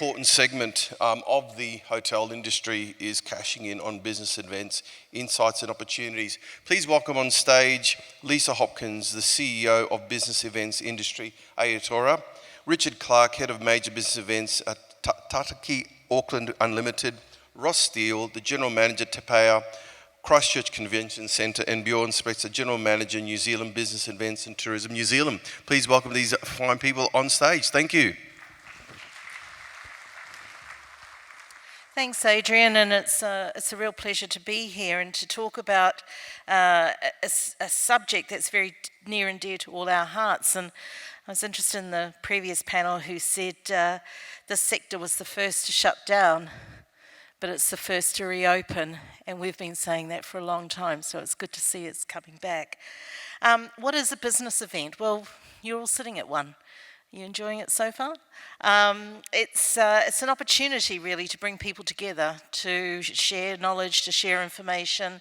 important segment of the hotel industry is cashing in on business events, insights and opportunities. Please welcome on stage Lisa Hopkins, the CEO of Business Events Industry, Aotearoa, Richard Clarke, Head of Major Business Events at Tataki, Auckland Unlimited, Ross Steele, the General Manager, Tataki, Christchurch Convention Centre, and Bjeorn, Spreitzer, General Manager, New Zealand Business Events and Tourism New Zealand. Please welcome these fine people on stage. Thank you. Thanks, Adrian, and it's a real pleasure to be here and to talk about a subject that's very near and dear to all our hearts. And I was interested in the previous panel who said this sector was the first to shut down, but it's the first to reopen, and we've been saying that for a long time, so it's good to see it's coming back. What is a business event? Well, you're all sitting at one. You enjoying it so far? It's an opportunity really to bring people together, to share knowledge, to share information,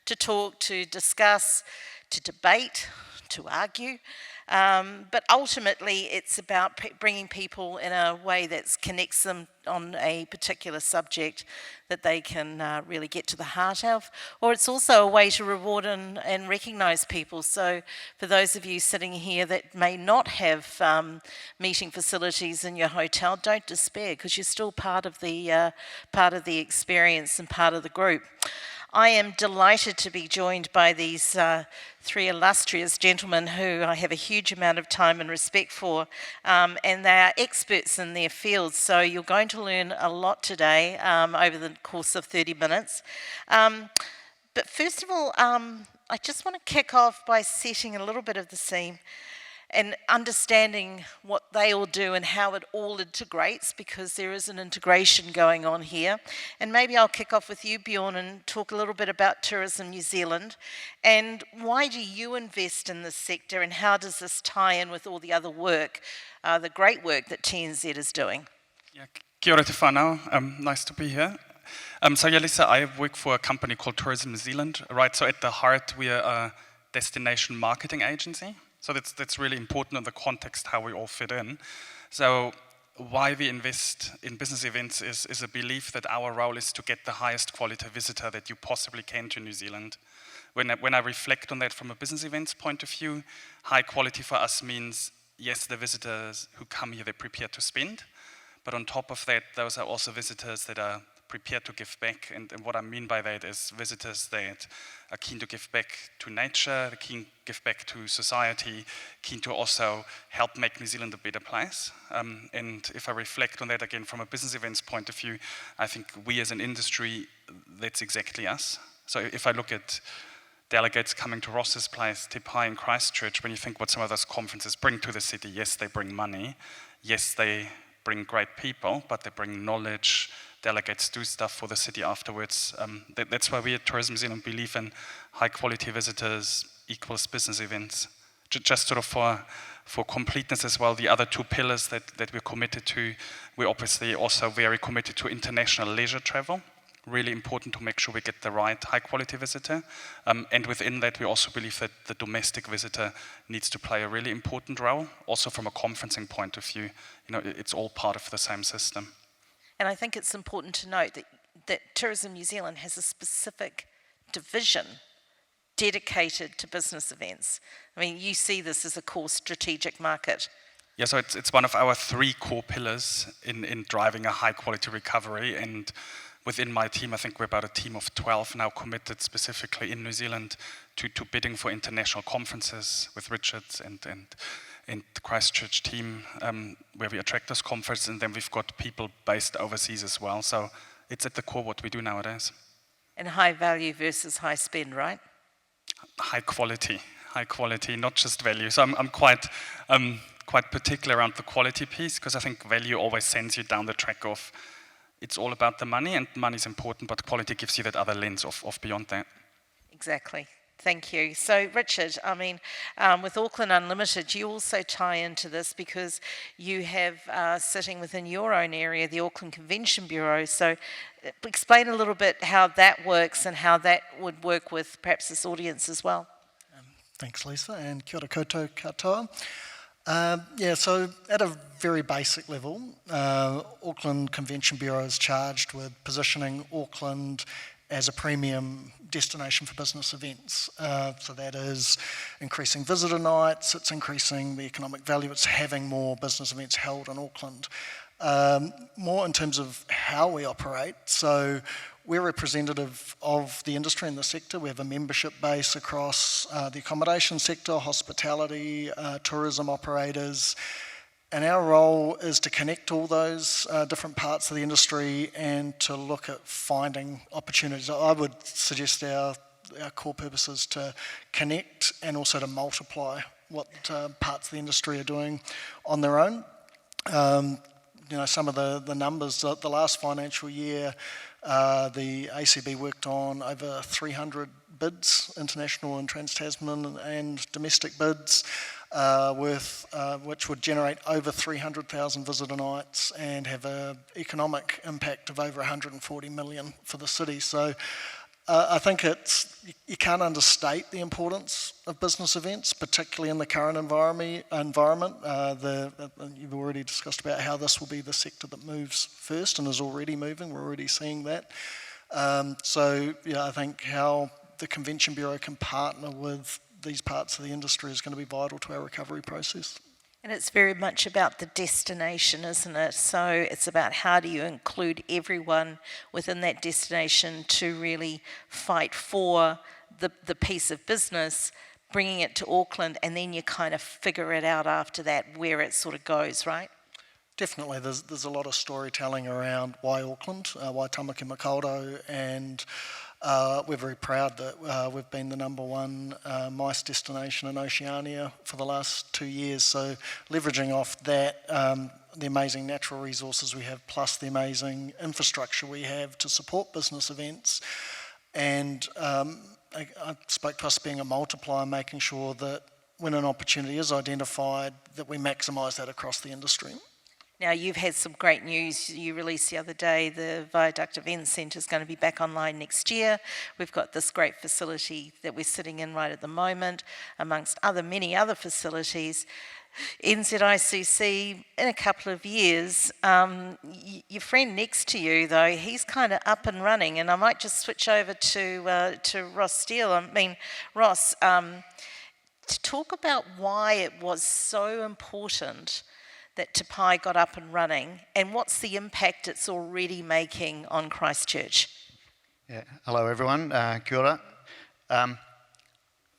to talk, to discuss, to debate, to argue. But ultimately it's about bringing people in a way that connects them on a particular subject that they can really get to the heart of, or it's also a way to reward and recognise people. So for those of you sitting here that may not have meeting facilities in your hotel, don't despair, because you're still part of the experience and part of the group. I am delighted to be joined by these three illustrious gentlemen who I have a huge amount of time and respect for, and they are experts in their fields, so you're going to learn a lot today over the course of 30 minutes. But first of all, I just want to kick off by setting a little bit of the scene and understanding what they all do and how it all integrates, because there is an integration going on here. And maybe I'll kick off with you, Bjeorn, and talk a little bit about Tourism New Zealand. And why do you invest in this sector, and how does this tie in with all the other work, the great work that TNZ is doing? Yeah, kia ora te whanau. Nice to be here. So yeah, Lisa, I work for a company called Tourism New Zealand, right? So at the heart, we are a destination marketing agency. So that's really important in the context how we all fit in. So why we invest in business events is a belief that our role is to get the highest quality visitor that you possibly can to New Zealand. When I reflect on that from a business events point of view, high quality for us means, yes, the visitors who come here, they're prepared to spend, but on top of that, those are also visitors that are prepared to give back. And what I mean by that is visitors that are keen to give back to nature, keen to give back to society, keen to also help make New Zealand a better place. And if I reflect on that again from a business events point of view, I think we as an industry, that's exactly us. So if I look at delegates coming to Ross's Place, Te Pai in Christchurch, when you think what some of those conferences bring to the city, yes, they bring money, yes, they bring great people, but they bring knowledge. Delegates do stuff for the city afterwards. That's why we at Tourism New Zealand believe in high quality visitors equals business events. Just sort of for completeness as well, the other two pillars that we're committed to, we're obviously also very committed to international leisure travel. Really important to make sure we get the right high quality visitor. And within that, we also believe that the domestic visitor needs to play a really important role. Also from a conferencing point of view, it's all part of the same system. And I think it's important to note that Tourism New Zealand has a specific division dedicated to business events. I mean, you see this as a core strategic market. Yeah, so it's one of our three core pillars in driving a high quality recovery. And within my team, I think we're about a team of 12 now committed specifically in New Zealand to bidding for international conferences with Richard and the Christchurch team, where we attract those conferences, and then we've got people based overseas as well. So it's at the core what we do nowadays. And high value versus high spend, right? High quality, not just value. So I'm quite particular around the quality piece, because I think value always sends you down the track of it's all about the money, and money is important, but quality gives you that other lens of beyond that. Exactly. Thank you. So, Richard, I mean, with Auckland Unlimited, you also tie into this because you have sitting within your own area, the Auckland Convention Bureau. So, explain a little bit how that works and how that would work with perhaps this audience as well. Thanks, Lisa, and kia ora koutou katoa. Yeah, so at a very basic level, Auckland Convention Bureau is charged with positioning Auckland as a premium destination for business events. So that is increasing visitor nights, it's increasing the economic value, it's having more business events held in Auckland. More in terms of how we operate, so we're representative of the industry and the sector. We have a membership base across the accommodation sector, hospitality, tourism operators, and our role is to connect all those different parts of the industry and to look at finding opportunities. I would suggest our core purpose is to connect and also to multiply what parts of the industry are doing on their own. Some of the numbers, the last financial year, the ACB worked on over 300 bids, international and trans-Tasman and domestic bids, which would generate over 300,000 visitor nights and have an economic impact of over 140 million for the city. So I think you can't understate the importance of business events, particularly in the current environment. You've already discussed about how this will be the sector that moves first and is already moving. We're already seeing that. I think how the Convention Bureau can partner with these parts of the industry is going to be vital to our recovery process. And it's very much about the destination, isn't it? So it's about how do you include everyone within that destination to really fight for the piece of business, bringing it to Auckland, and then you kind of figure it out after that where it sort of goes, right? Definitely, there's a lot of storytelling around why Auckland, why Tamaki Makaurau, and we're very proud that we've been the number one MICE destination in Oceania for the last 2 years. So leveraging off that, the amazing natural resources we have, plus the amazing infrastructure we have to support business events. And I spoke to us being a multiplier, making sure that when an opportunity is identified, that we maximise that across the industry. Now, you've had some great news. You released the other day the Viaduct Event Centre is going to be back online next year. We've got this great facility that we're sitting in right at the moment, amongst many other facilities. NZICC, in a couple of years, your friend next to you, though, he's kind of up and running, and I might just switch over to Ross Steele. I mean, Ross, to talk about why it was so important that Te Pai got up and running, and what's the impact it's already making on Christchurch? Yeah. Hello everyone, kia ora.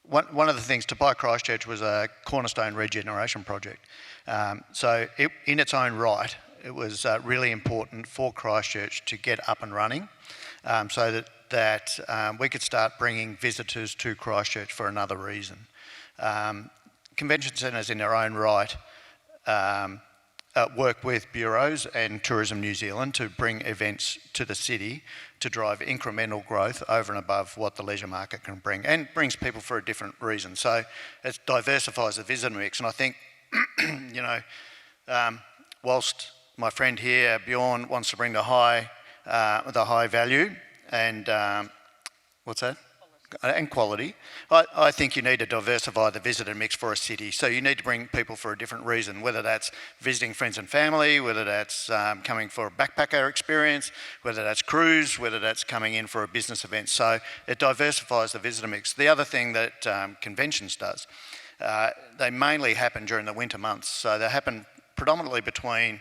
One of the things, Te Pai Christchurch was a cornerstone regeneration project. So in its own right, it was really important for Christchurch to get up and running so that we could start bringing visitors to Christchurch for another reason. Convention centres in their own right work with bureaus and Tourism New Zealand to bring events to the city to drive incremental growth over and above what the leisure market can bring, and brings people for a different reason. So it diversifies the visitor mix, and I think, whilst my friend here, Bjeorn, wants to bring the high value and what's that? And quality. I think you need to diversify the visitor mix for a city. So you need to bring people for a different reason, whether that's visiting friends and family, whether that's coming for a backpacker experience, whether that's cruise, whether that's coming in for a business event. So it diversifies the visitor mix. The other thing that conventions does, they mainly happen during the winter months. So they happen predominantly between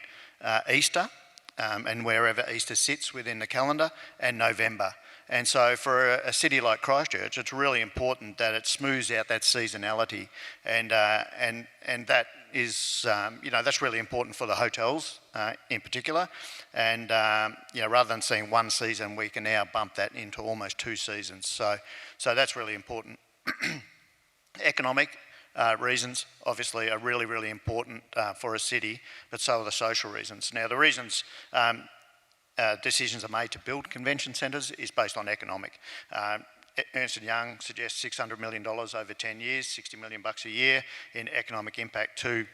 Easter and wherever Easter sits within the calendar, and November. And so for a city like Christchurch, it's really important that it smooths out that seasonality, and that is, that's really important for the hotels in particular. And rather than seeing one season, we can now bump that into almost 2 seasons. So that's really important. Economic reasons, obviously, are really, really important for a city, but so are the social reasons. Now, the reasons decisions are made to build convention centres is based on economic. Ernst & Young suggests $600 million over 10 years, $60 million a year in economic impact to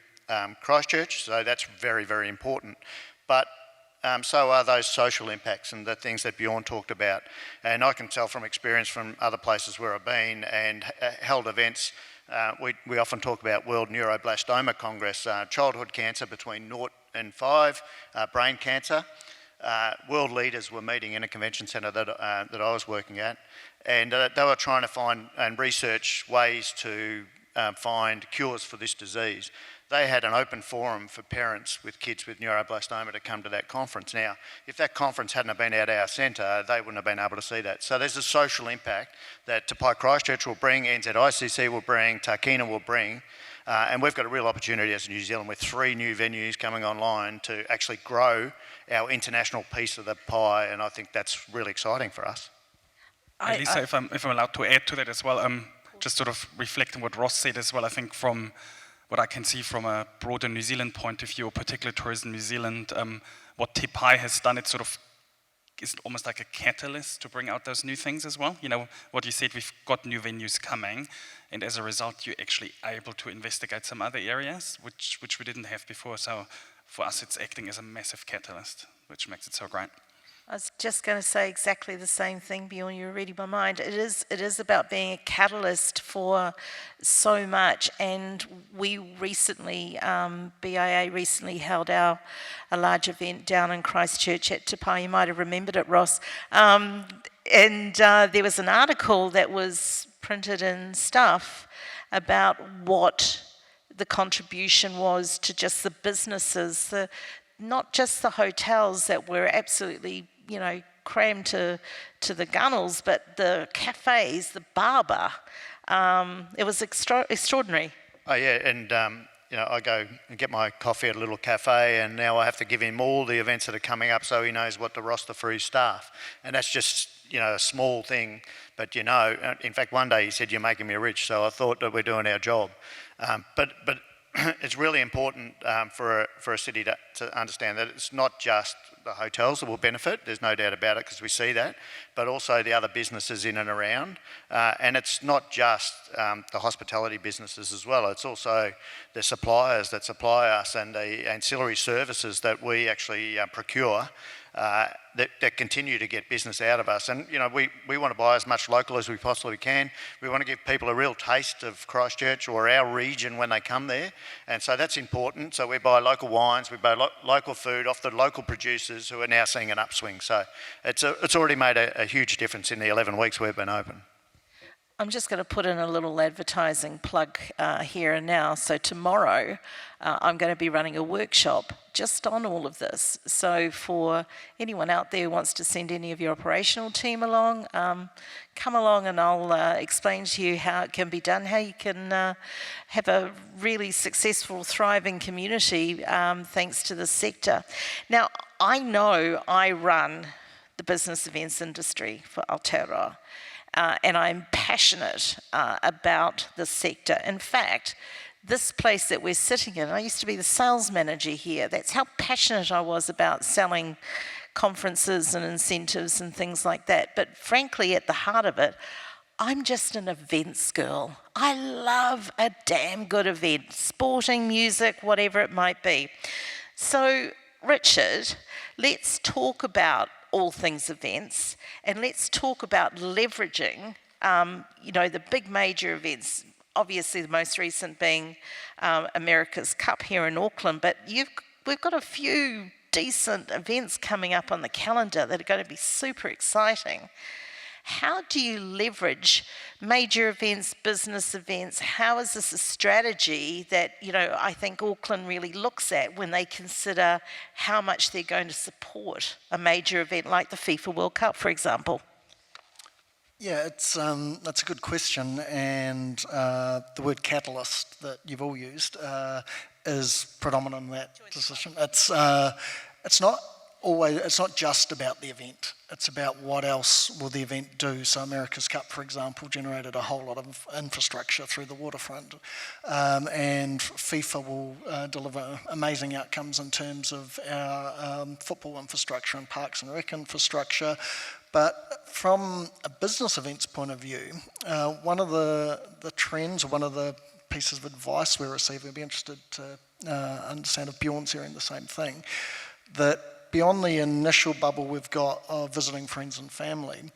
Christchurch, so that's very, very important. But so are those social impacts and the things that Bjeorn talked about. And I can tell from experience from other places where I've been and held events. We often talk about World Neuroblastoma Congress, childhood cancer between 0 and 5, brain cancer. World leaders were meeting in a convention centre that I was working at, and they were trying to find and research ways to find cures for this disease. They had an open forum for parents with kids with neuroblastoma to come to that conference. Now, if that conference hadn't been at our centre, they wouldn't have been able to see that. So there's a social impact that Te Pai Christchurch will bring, NZICC will bring, Tākina will bring, and we've got a real opportunity as New Zealand with 3 new venues coming online to actually grow our international piece of the pie, and I think that's really exciting for us. Lisa, if I'm allowed to add to that as well, just sort of reflecting what Ross said as well, I think from what I can see from a broader New Zealand point of view, or particularly Tourism New Zealand, what Te Pai has done, it sort of is almost like a catalyst to bring out those new things as well. You know, what you said, we've got new venues coming, and as a result, you're actually able to investigate some other areas, which we didn't have before. So for us, it's acting as a massive catalyst, which makes it so great. I was just going to say exactly the same thing, Bjorn. You're reading my mind. It is about being a catalyst for so much. And we recently, BIA recently held a large event down in Christchurch at Te Pai. You might have remembered it, Ross. And there was an article that was printed in Stuff about what the contribution was to just the businesses, not just the hotels that were absolutely, you know, crammed to the gunnels, but the cafes, the barber. It was extraordinary. Oh yeah, and you know, I go and get my coffee at a little cafe, and now I have to give him all the events that are coming up so he knows what to roster for his staff. And that's just, you know, a small thing, but you know, in fact one day he said, "You're making me rich," so I thought that we're doing our job. But it's really important for a city to understand that it's not just the hotels that will benefit, there's no doubt about it because we see that, but also the other businesses in and around. And it's not just the hospitality businesses as well, it's also the suppliers that supply us and the ancillary services that we actually procure that continue to get business out of us. And you know, we want to buy as much local as we possibly can. We want to give people a real taste of Christchurch or our region when they come there, and so that's important. So we buy local wines, we buy local food off the local producers who are now seeing an upswing. So it's already made a huge difference in the 11 weeks we've been open. I'm just going to put in a little advertising plug here and now. So tomorrow I'm going to be running a workshop just on all of this. So for anyone out there who wants to send any of your operational team along, come along and I'll explain to you how it can be done, how you can have a really successful, thriving community thanks to this sector. Now, I know I run the business events industry for Aotearoa. And I'm passionate about the sector. In fact, this place that we're sitting in, I used to be the sales manager here. That's how passionate I was about selling conferences and incentives and things like that. But frankly, at the heart of it, I'm just an events girl. I love a damn good event, sporting, music, whatever it might be. So, Richard, let's talk about all things events, and let's talk about leveraging, you know, the big major events, obviously the most recent being America's Cup here in Auckland, but we've got a few decent events coming up on the calendar that are going to be super exciting. How do you leverage major events, business events? How is this a strategy that, you know, I think Auckland really looks at when they consider how much they're going to support a major event like the FIFA World Cup, for example? Yeah, that's a good question, and the word catalyst that you've all used is predominant in that decision. It's not just about the event, it's about what else will the event do. So America's Cup, for example, generated a whole lot of infrastructure through the waterfront, and FIFA will deliver amazing outcomes in terms of our football infrastructure and parks and rec infrastructure. But from a business events point of view, one of the trends, or one of the pieces of advice we receive, we'd be interested to understand if Bjorn's hearing the same thing, that beyond the initial bubble we've got of visiting friends and family,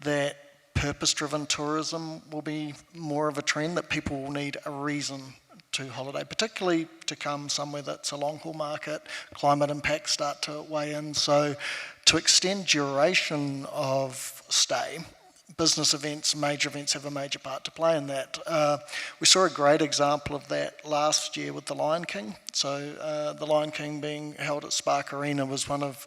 that purpose-driven tourism will be more of a trend, that people will need a reason to holiday, particularly to come somewhere that's a long-haul market. Climate impacts start to weigh in, so to extend duration of stay, business events, major events have a major part to play in that. We saw a great example of that last year with the Lion King. So the Lion King being held at Spark Arena was one of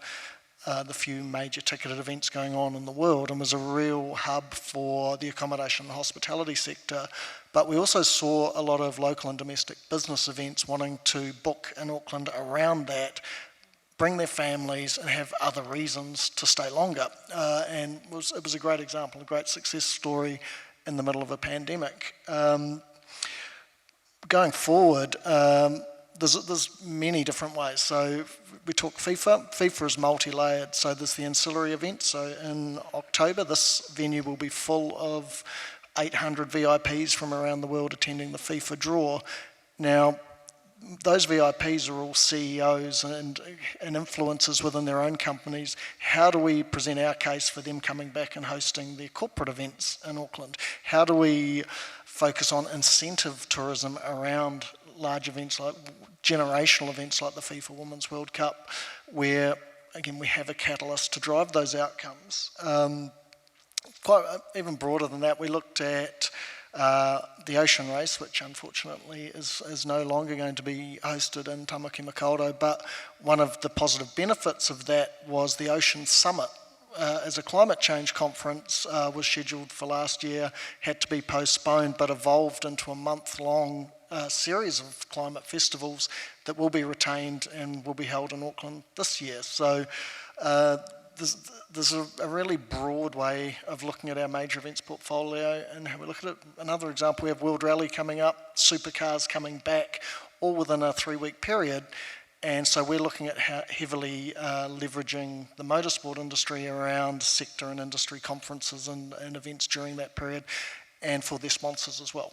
the few major ticketed events going on in the world, and was a real hub for the accommodation and hospitality sector. But we also saw a lot of local and domestic business events wanting to book in Auckland around that, bring their families and have other reasons to stay longer. And it was a great example, a great success story in the middle of a pandemic. Going forward, there's many different ways. So we talk FIFA. FIFA is multi-layered. So there's the ancillary events. So in October, this venue will be full of 800 VIPs from around the world attending the FIFA draw. Now, those VIPs are all CEOs and influencers within their own companies. How do we present our case for them coming back and hosting their corporate events in Auckland? How do we focus on incentive tourism around large events like generational events like the FIFA Women's World Cup, where, again, we have a catalyst to drive those outcomes? Quite even broader than that, we looked at the ocean race, which unfortunately is no longer going to be hosted in Tamaki Makaurau, but one of the positive benefits of that was the Ocean Summit. As a climate change conference was scheduled for last year, had to be postponed, but evolved into a month-long series of climate festivals that will be retained and will be held in Auckland this year. So there's a really broad way of looking at our major events portfolio and how we look at it. Another example, we have World Rally coming up, supercars coming back, all within a 3-week period. And so we're looking at how heavily leveraging the motorsport industry around sector and industry conferences and events during that period, and for their sponsors as well.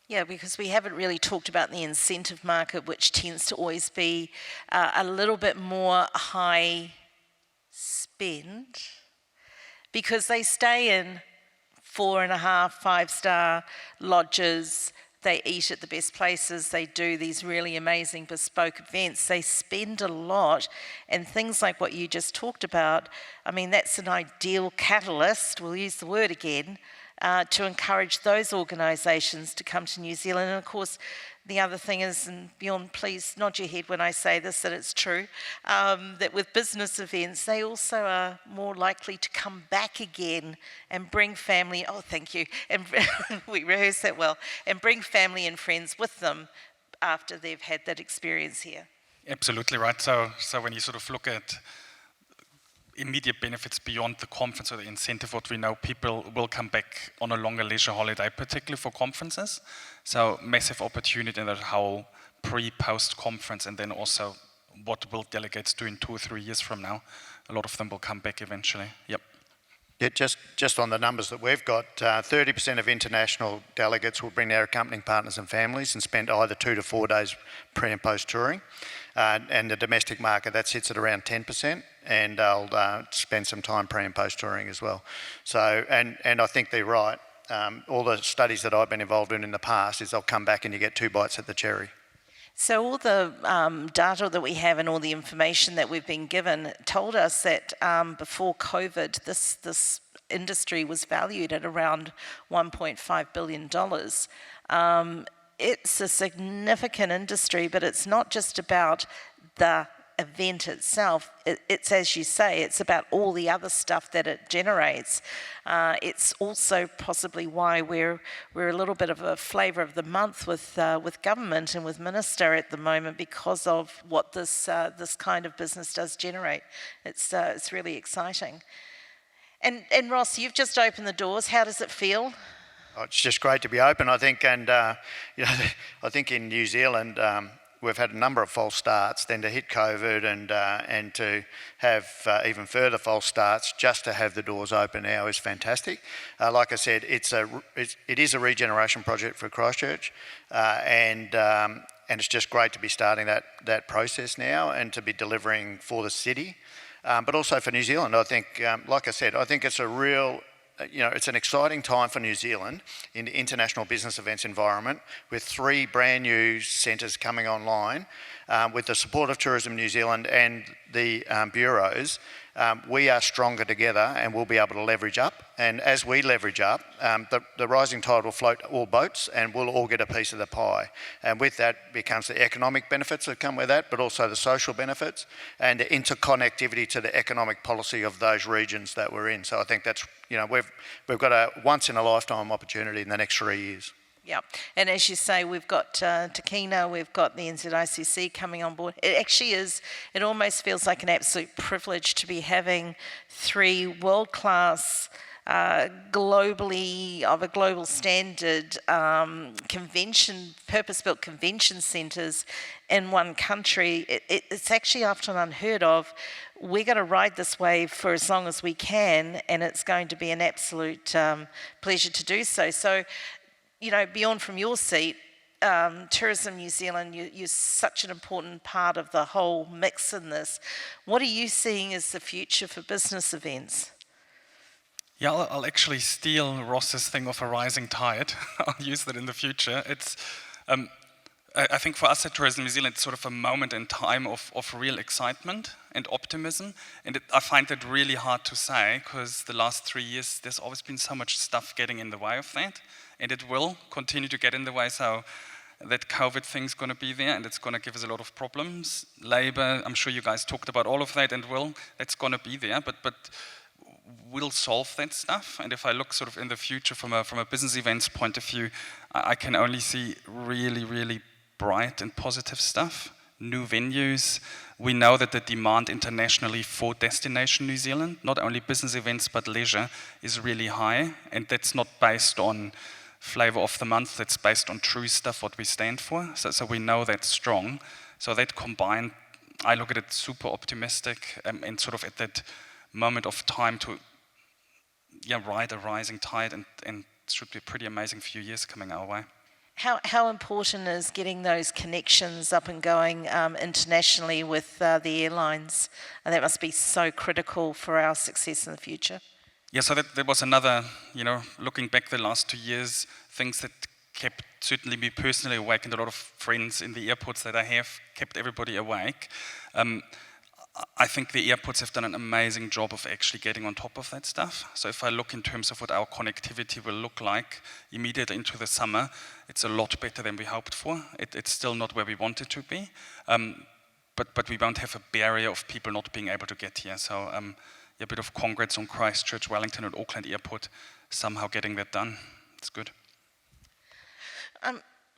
Yeah, because we haven't really talked about the incentive market, which tends to always be a little bit more high spend, because they stay in 4.5, 5-star lodges, they eat at the best places, they do these really amazing bespoke events, they spend a lot, and things like what you just talked about, I mean, that's an ideal catalyst, we'll use the word again, to encourage those organisations to come to New Zealand. And of course, the other thing is, and Bjeorn, please nod your head when I say this, that it's true, that with business events, they also are more likely to come back again and bring family, oh, thank you, and we rehearsed that well, and bring family and friends with them after they've had that experience here. Absolutely right. So when you sort of look at immediate benefits beyond the conference or the incentive, what we know, people will come back on a longer leisure holiday, particularly for conferences. So massive opportunity in that whole pre-post conference, and then also what will delegates do in 2 or 3 years from now. A lot of them will come back eventually. Yep. Yeah, just on the numbers that we've got, 30% of international delegates will bring their accompanying partners and families and spend either 2 to 4 days pre and post touring. And the domestic market, that sits at around 10%, and they'll spend some time pre and post touring as well. So, and I think they're right. All the studies that I've been involved in the past is they'll come back and you get 2 bites at the cherry. So all the data that we have and all the information that we've been given told us that before COVID, this industry was valued at around $1.5 billion. It's a significant industry, but it's not just about the event itself. It's, as you say, it's about all the other stuff that it generates. It's also possibly why we're a little bit of a flavour of the month with government and with Minister at the moment, because of what this kind of business does generate. It's really exciting. And Ross, you've just opened the doors. How does it feel? Oh, it's just great to be open, I think, and I think in New Zealand, we've had a number of false starts, then to hit COVID and to have even further false starts, just to have the doors open now is fantastic. Like I said, it is a regeneration project for Christchurch, and it's just great to be starting that process now and to be delivering for the city, but also for New Zealand. I think, like I said, I think it's a real, it's an exciting time for New Zealand in the international business events environment, with 3 brand new centres coming online. With the support of Tourism New Zealand and the bureaus, we are stronger together and we'll be able to leverage up. And as we leverage up, the rising tide will float all boats and we'll all get a piece of the pie. And with that becomes the economic benefits that come with that, but also the social benefits and the interconnectivity to the economic policy of those regions that we're in. So I think that's, we've got a once in a lifetime opportunity in the next 3 years. Yeah, and as you say, we've got Takina, we've got the NZICC coming on board. It actually is, it almost feels like an absolute privilege to be having 3 world-class, globally, of a global standard, purpose-built convention centres in one country. It's actually often unheard of. We're going to ride this wave for as long as we can, and it's going to be an absolute pleasure to do so. So, Bjeorn, from your seat, Tourism New Zealand, you're such an important part of the whole mix in this. What are you seeing as the future for business events? Yeah, I'll actually steal Ross's thing of a rising tide. I'll use that in the future. It's, I think for us at Tourism New Zealand, it's sort of a moment in time of real excitement and optimism. And I find that really hard to say, because the last 3 years, there's always been so much stuff getting in the way of that. And it will continue to get in the way, so that COVID thing's going to be there, and it's going to give us a lot of problems. Labour, I'm sure you guys talked about all of that, and that's going to be there, but we'll solve that stuff. And if I look sort of in the future from a business events point of view, I can only see really, really bright and positive stuff. New venues. We know that the demand internationally for Destination New Zealand, not only business events but leisure, is really high, and that's not based on flavour of the month, that's based on true stuff, what we stand for. So we know that's strong. So that combined, I look at it super optimistic, and sort of at that moment of time to ride a rising tide, and it should be a pretty amazing few years coming our way. How important is getting those connections up and going internationally with the airlines? And that must be so critical for our success in the future. Yeah, so that was another, looking back the last 2 years, things that kept certainly me personally awake, and a lot of friends in the airports that I have kept everybody awake. I think the airports have done an amazing job of actually getting on top of that stuff. So if I look in terms of what our connectivity will look like immediately into the summer, it's a lot better than we hoped for. It's still not where we want it to be, but we won't have a barrier of people not being able to get here. So a bit of congrats on Christchurch, Wellington and Auckland Airport somehow getting that done. It's good.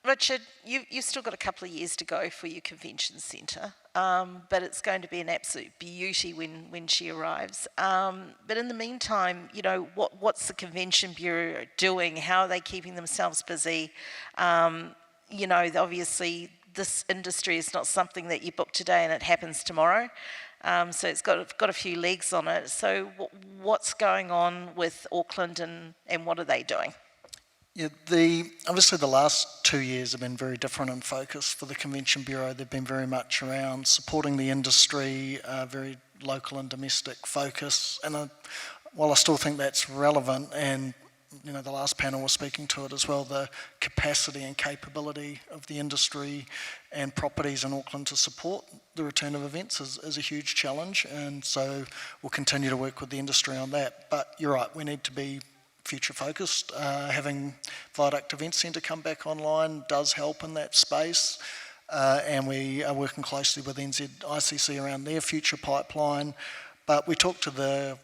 Richard, you've still got a couple of years to go for your convention centre, but it's going to be an absolute beauty when she arrives. But in the meantime, what's the Convention Bureau doing? How are they keeping themselves busy? Obviously, this industry is not something that you book today and it happens tomorrow. So it's got a few legs on it. So what's going on with Auckland and what are they doing? Yeah, obviously the last 2 years have been very different in focus for the Convention Bureau. They've been very much around supporting the industry, very local and domestic focus. And while I still think that's relevant, and the last panel was speaking to it as well, the capacity and capability of the industry and properties in Auckland to support the return of events is a huge challenge. And so we'll continue to work with the industry on that. But you're right, we need to be future focused. Having Viaduct Event Centre come back online does help in that space, and we are working closely with NZICC around their future pipeline. But we talked to the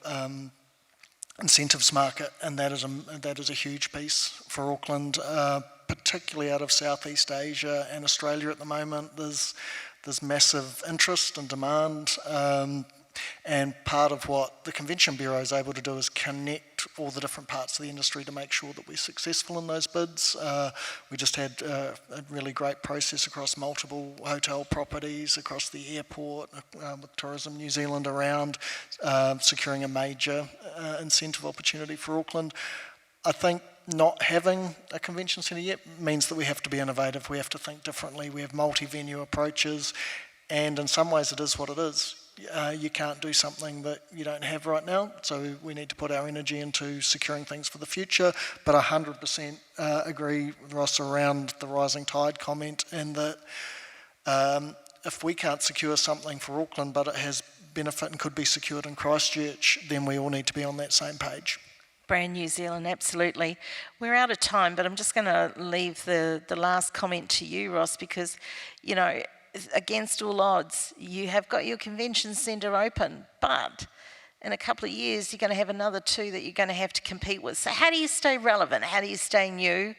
incentives market, and that is a huge piece for Auckland, particularly out of Southeast Asia and Australia at the moment. There's massive interest and demand. And part of what the Convention Bureau is able to do is connect all the different parts of the industry to make sure that we're successful in those bids. We just had a really great process across multiple hotel properties, across the airport, with Tourism New Zealand around, securing a major incentive opportunity for Auckland. I think not having a convention centre yet means that we have to be innovative, we have to think differently, we have multi-venue approaches, and in some ways it is what it is. You can't do something that you don't have right now, so we need to put our energy into securing things for the future, but I 100% agree with Ross around the rising tide comment, and that if we can't secure something for Auckland but it has benefit and could be secured in Christchurch, then we all need to be on that same page. Brand New Zealand, absolutely. We're out of time, but I'm just going to leave the last comment to you, Ross, because, you know, against all odds, you have got your convention centre open, but in a couple of years, you're going to have another 2 that you're going to have to compete with. So how do you stay relevant? How do you stay new?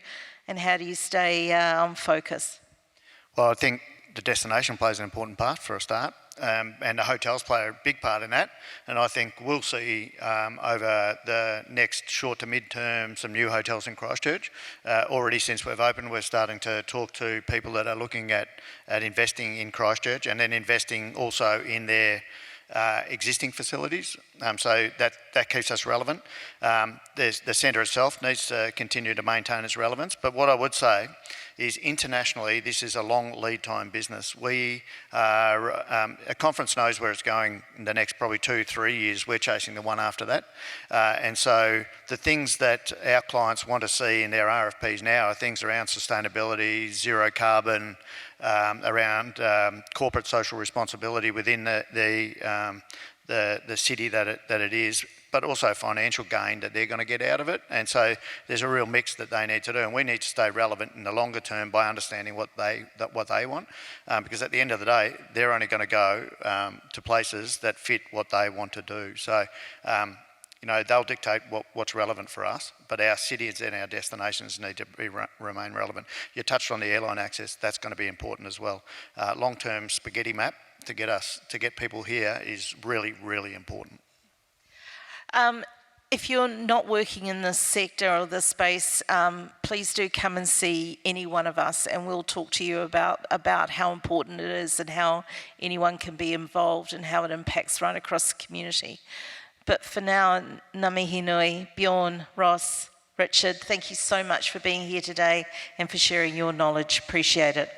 And how do you stay on focus? Well, I think the destination plays an important part for a start. And the hotels play a big part in that. And I think we'll see over the next short to mid-term some new hotels in Christchurch. Already since we've opened, we're starting to talk to people that are looking at investing in Christchurch and then investing also in their existing facilities. So that keeps us relevant. The centre itself needs to continue to maintain its relevance. But what I would say is internationally, this is a long lead time business. We are, a conference knows where it's going in the next probably 2-3 years. We're chasing the one after that. And so the things that our clients want to see in their RFPs now are things around sustainability, zero carbon, around corporate social responsibility within the city that it is, but also financial gain that they're going to get out of it. And so there's a real mix that they need to do, and we need to stay relevant in the longer term by understanding what they want, because at the end of the day, they're only going to go to places that fit what they want to do. So, you know, they'll dictate what's relevant for us, but our cities and our destinations need to remain relevant. You touched on the airline access, that's going to be important as well. Long-term spaghetti map to get people here is really, really important. If you're not working in this sector or this space, please do come and see any one of us, and we'll talk to you about how important it is and how anyone can be involved and how it impacts right across the community. But for now, ngā mihi nui, Bjeorn, Ross, Richard, thank you so much for being here today and for sharing your knowledge. Appreciate it.